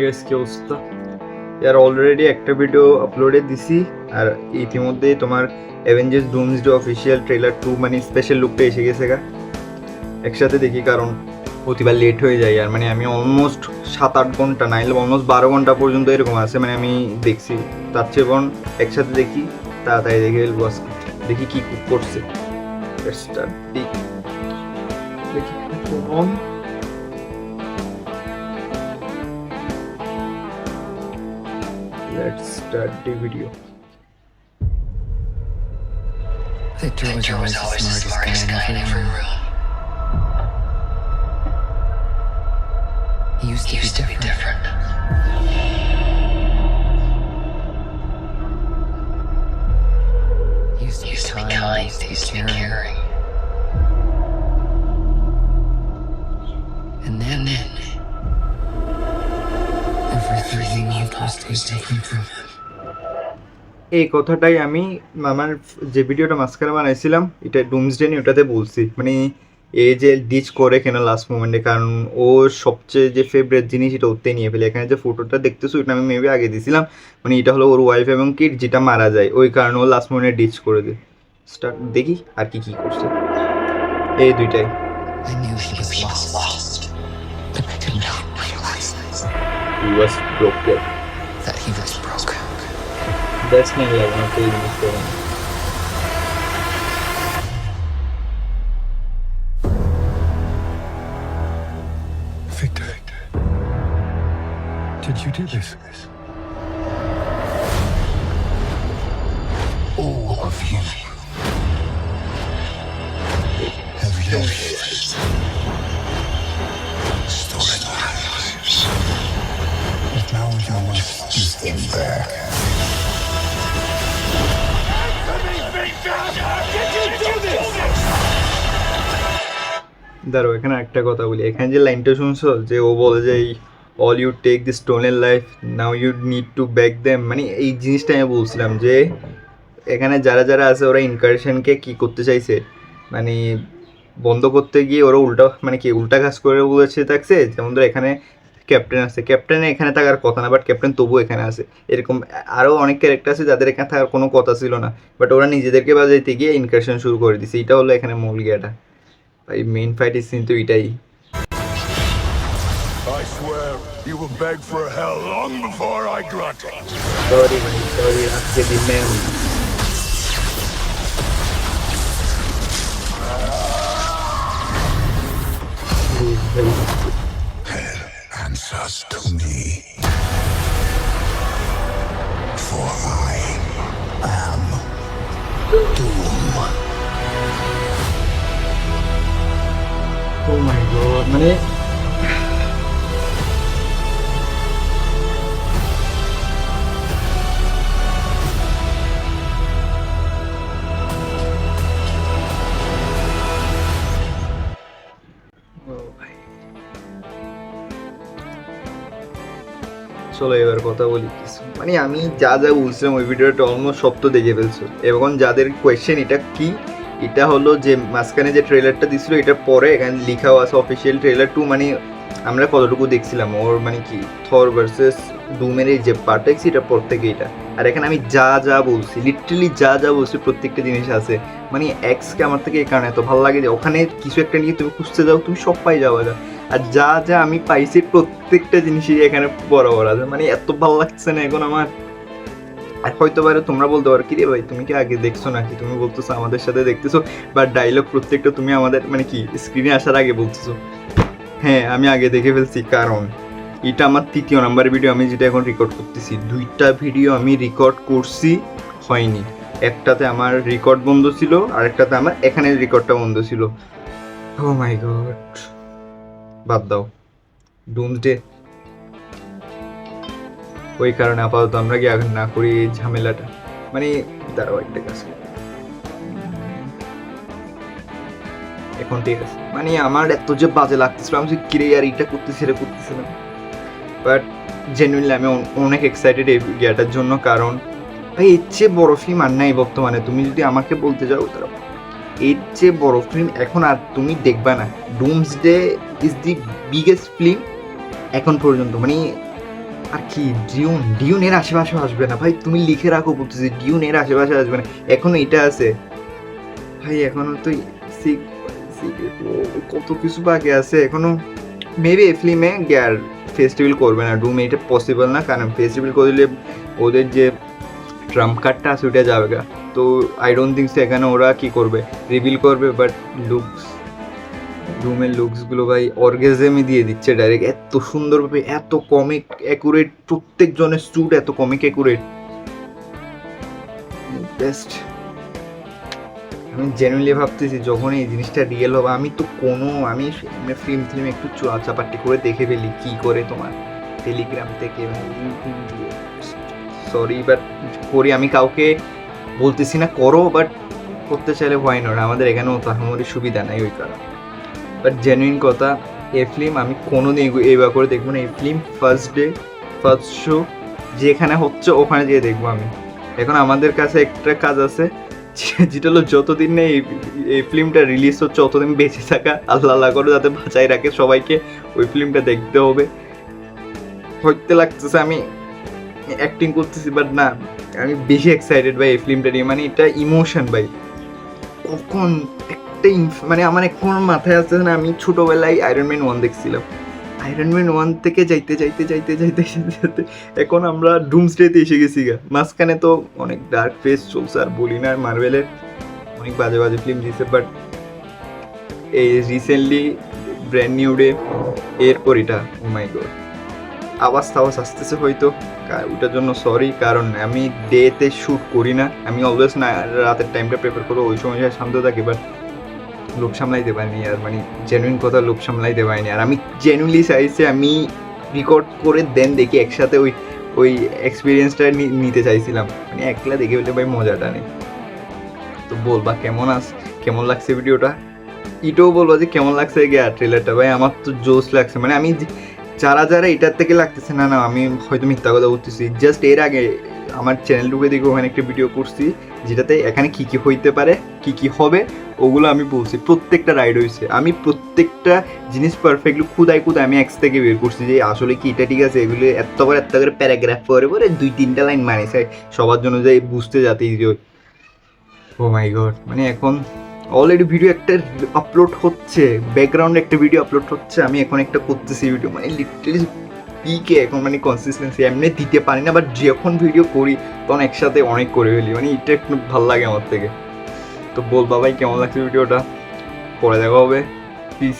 Yes কি অবস্থা यार অলরেডি একটা ভিডিও আপলোডে দিছি আর ইতিমধ্যে তোমার অ্যাভেঞ্জার্স ডুমসডে অফিসিয়াল ট্রেলার 2 মানে স্পেশাল লুকটা এসে গেছে গা একসাথে দেখি কারণ প্রতিবার লেট হয়ে যায় আর মানে আমি অলমোস্ট 7-8 ঘন্টা নাইলে অলমোস্ট 12 ঘন্টা পর্যন্ত এরকম আছে মানে আমি দেখছি তার চেয়ে বরং একসাথে দেখি তাড়াতাড়ি দেখে ফেলবো আজকে দেখি কি কুক করছে দেখি কোন Let's start the video. Victor was always the smartest guy in every room. He used to be different. He used to be kind, he used to be caring. And then everything was taken from him. এই কথাটাই আমি আমার যে ভিডিওটা মাঝখানে বানাইছিলাম এটা Doomsday নিয়ে ওটাতে বলছি মানে এই যে ডিচ করে কেন লাস্ট মোমেন্টে কারণ ও সবচেয়ে যে ফেভারিট জিনিস এটা ওতে নিয়ে ফেলে এখানে যে ফটোটা দেখতেছো এটা আমি মেবি আগে দিয়েছিলাম মানে এটা হলো ওর ওয়াইফ এবং কিড যেটা মারা যায় ওই কারণে ও লাস্ট মোমেন্টে ডিচ করে দেয় স্টার্ট দেখি আর কি কি করছে এই দুইটাই I knew he was lost, but I did not realize he was broken that he was broken. That's my love না তো জিনিস করে Victor, did you do this? All of you have lived, stolen our lives, but now you must give them back. দাঁড়ো এখানে একটা কথা বলি এখানে যে লাইনটা শুনছো যে ও বলে যে অল ইউ টেক দি স্টোনের life now you need to back them মানে এই জিনিসটা আমি বলছিলাম যে এখানে যারা যারা আছে ওরা ইনকারেশনকে কি করতে চাইছে মানে বন্ধ করতে গিয়ে ওরা উল্টা মানে কি উল্টা কাজ করে বলেছে থাকছে যেমন ধরো এখানে ক্যাপ্টেন আছে ক্যাপ্টেনের এখানে থাকার কথা না বাট ক্যাপ্টেন তবুও এখানে আছে এরকম আরও অনেক ক্যারেক্টার আছে যাদের এখানে থাকার কোনো কথা ছিল না বাট ওরা নিজেদেরকে বাজাইতে গিয়ে ইনকারেশন শুরু করে দিছে এটা হলো এখানে মূল গিয়াটা ভাই মেইন ফাইটের সিন তো এটাই I swear you will beg for hell long before I grant it. Sorry ভাই সরি আজকে দিন ma'am Hell answers to me. For I am Doom. Oh my God মানে চলো এবার কথা বলি কিছু মানে আমি যা যা বলছিলাম ওই ভিডিওটা অলমোস্ট সব তো দেখে ফেলছো এবং যাদের কোয়েশ্চেন এটা কি এটা হলো যে মাঝখানে যে ট্রেলারটা দিছিল এটার পরে এখানে লেখাও আছে অফিসিয়াল ট্রেলার 2 মানে আমরা কতটুকু দেখছিলাম ওর মানে কি থর ভার্সেস ডুমের এই যে পার্ট দেখছি এটার পর থেকে এটা আর এখানে আমি যা যা বলছি লিটারালি যা যা বলছি প্রত্যেকটা জিনিস আছে মানে এক্সকে আমার থেকে এই কারণে এত ভালো লাগে যে ওখানে কিছু একটা নিয়ে তুমি খুঁজতে যাও তুমি সব পাই যাওয়া যা আর যা যা আমি পাইছি প্রত্যেকটা জিনিসই এখানে বরাবর আছে মানে এত ভালো লাগছে না এখন আমার আর হয়তো পারে তোমরা বলতে পারো কি রে ভাই তুমি কি আগে দেখছো নাকি তুমি বলতেছো আমাদের সাথে দেখতেছো বা ডায়লগ প্রত্যেকটা তুমি আমাদের মানে কি স্ক্রিনে আসার আগে বলতেছো হ্যাঁ আমি আগে দেখে ফেলছি কারণ এটা আমার 3য় নাম্বার ভিডিও আমি যেটা এখন রেকর্ড করতেছি 2টা ভিডিও আমি রেকর্ড করছি হয়নি একটাতে আমার রেকর্ড বন্ধ ছিল আর একটাতে আমার এখানে রেকর্ডটা বন্ধ ছিল ও মাই গড বাদ দাও ডুমসডে ওই কারণে আপাতত আমরা কি এখন না করি এই ঝামেলাটা মানে দাঁড়াও একটা কাজ এখন ঠিক আছে মানে আমার এত যে বাজে লাগতেছিল আমি যে কিরে আর এটা করতেছি এটা করতেছিলাম বাট জেনুইনলি আমি অনেক এক্সাইটেড এই গিয়াটার জন্য কারণ ভাই এর চেয়ে বড় ফিল্ম আর নাই বর্তমানে তুমি যদি আমাকে বলতে যাও তারা এর চেয়ে বড় ফিল্ম এখন আর তুমি দেখবা না Doomsday is the biggest film এখন পর্যন্ত মানে আর কি ডিউন এর আশেপাশে আসবে না ভাই, তুমি লিখে রাখো বলতেছি ডিউন এর আশেপাশে আসবে না, এখনো এটা আছে ভাই, এখনো তো কত কিছু বাকি আছে এখনো। মেবি এই ফিল্মে গ্যার ফেস্টিভ্যাল করবে না ডুম, এটা পসিবল না, কারণ ফেস্টিভ্যাল করলে ওদের যে ট্রাম্প কার্ডটা আছে ওটা যাবে গা, তো আই ডোন্ট থিঙ্ক এখানে ওরা কি করবে, রিভিল করবে। বাট লুকস, ডুমের লুকসগুলো ভাই অর্গেজমই দিয়ে দিচ্ছে ডাইরেক্ট, এত সুন্দরভাবে, এত কমিক অ্যাকুরেট, প্রত্যেকজনের স্যুট এত কমিক অ্যাকুরেট, বেস্ট। আমি জেনুইনলি ভাবতেছি যখন এই জিনিসটা রিয়েল হবে, আমি ফিল্ম একটু চাপাটি করে দেখে ফেলি কি করে তোমার টেলিগ্রাম থেকে সরি বাট করি, আমি কাউকে বলতেছি না করো, বাট করতে চাইলে ভয় নয়, আমাদের এখানেও তাহামরি সুবিধা নাই ওই কারণে। বাট জেনুইন কথা, এই ফিল্ম আমি কোনো দিন এইবার করে দেখবো না, এই ফিল্ম ফার্স্ট শো যেখানে হচ্ছে ওখানে যেয়ে দেখবো আমি। এখন আমাদের কাছে একটা কাজ আছে, যেটা হলো যতদিন না এই ফিল্মটা রিলিজ হচ্ছে ততদিন বেঁচে থাকা, আল্লাহ করে যাতে বাঁচাই রাখে সবাইকে, ওই ফিল্মটা দেখতে হবে। হইতে লাগতেছে আমি অ্যাক্টিং করতেছি, বাট না, আমি বেশি এক্সাইটেড ভাই এই ফিল্মটা নিয়ে, মানে এটা ইমোশন ভাই। কখন একটা মানে আমার এখন মাথায় আসছে না, আমি ছোটোবেলায় আয়রন ম্যান 1 দেখছিলাম, আয়রন ম্যান 1 থেকে যাইতে এখন আমরা ডুমসডেতে এসে গেছি গা। মাঝখানে তো অনেক ডার্ক ফেস চলছে, আর বলি না, মার্ভেলের অনেক বাজে ফিল্ম দিয়েছে, বাট এই রিসেন্টলি ব্র্যান্ড নিউ ডে, এরপর এটা ও মাই গড, আওয়াজ আসতেছে হয়তো, ওটার জন্য সরি, কারণ আমি ডেতে শ্যুট করি না, আমি অলওয়েজ না রাতের টাইমটা প্রেফার করবো, ওই সময় শান্ত থাকি, বাট লোক সামলাইতে পারিনি আর, মানে জেনুইন কথা লোক সামলাইতে পারিনি। আর আমি জেনুইনলি চাইছি আমি রেকর্ড করে দেন দেখি একসাথে ওই এক্সপিরিয়েন্সটা নিতে চাইছিলাম, মানে একলা দেখে বলতে ভাই মজাটা নেই। তো বলবা কেমন লাগছে ভিডিওটা, এটাও বলবো যে কেমন লাগছে ট্রেলারটা ভাই, আমার তো জোস লাগছে, মানে আমি যারা এটার থেকে লাগতেছে না, আমি হয়তো মিথ্যা কথা বলতেছি, জাস্ট এর আগে আমার চ্যানেল ঢুকে দেখে ওখানে একটা ভিডিও করছি যেটাতে এখানে কী কী হইতে পারে, কী হবে ওগুলো আমি বলছি, প্রত্যেকটা রাইড হয়েছে, আমি প্রত্যেকটা জিনিস পারফেক্টলি খুদাই আমি এক্স থেকে বের করছি যে আসলে কি এটা ঠিক আছে, এগুলো এত করে প্যারাগ্রাফ পরে 2-3টা লাইন মানিয়েছে সবার জন্য যে বুঝতে যাতে ইজি হয়। ও মাই গড, মানে এখন অলরেডি ভিডিও একটা আপলোড হচ্ছে, ব্যাকগ্রাউন্ডে একটা ভিডিও আপলোড হচ্ছে, আমি এখন একটা করতেছি ভিডিও, মানে লিটারালি পিকে এখন, মানে কনসিস্টেন্সি এমনি দিতে পারি না, বাট যখন ভিডিও করি তখন একসাথে অনেক করে ফেলি, মানে এটা একটু ভালো লাগে আমার থেকে। তো বল বাবাই কেমন লাগছে ভিডিওটা, পরে দেখা হবে, প্লিজ।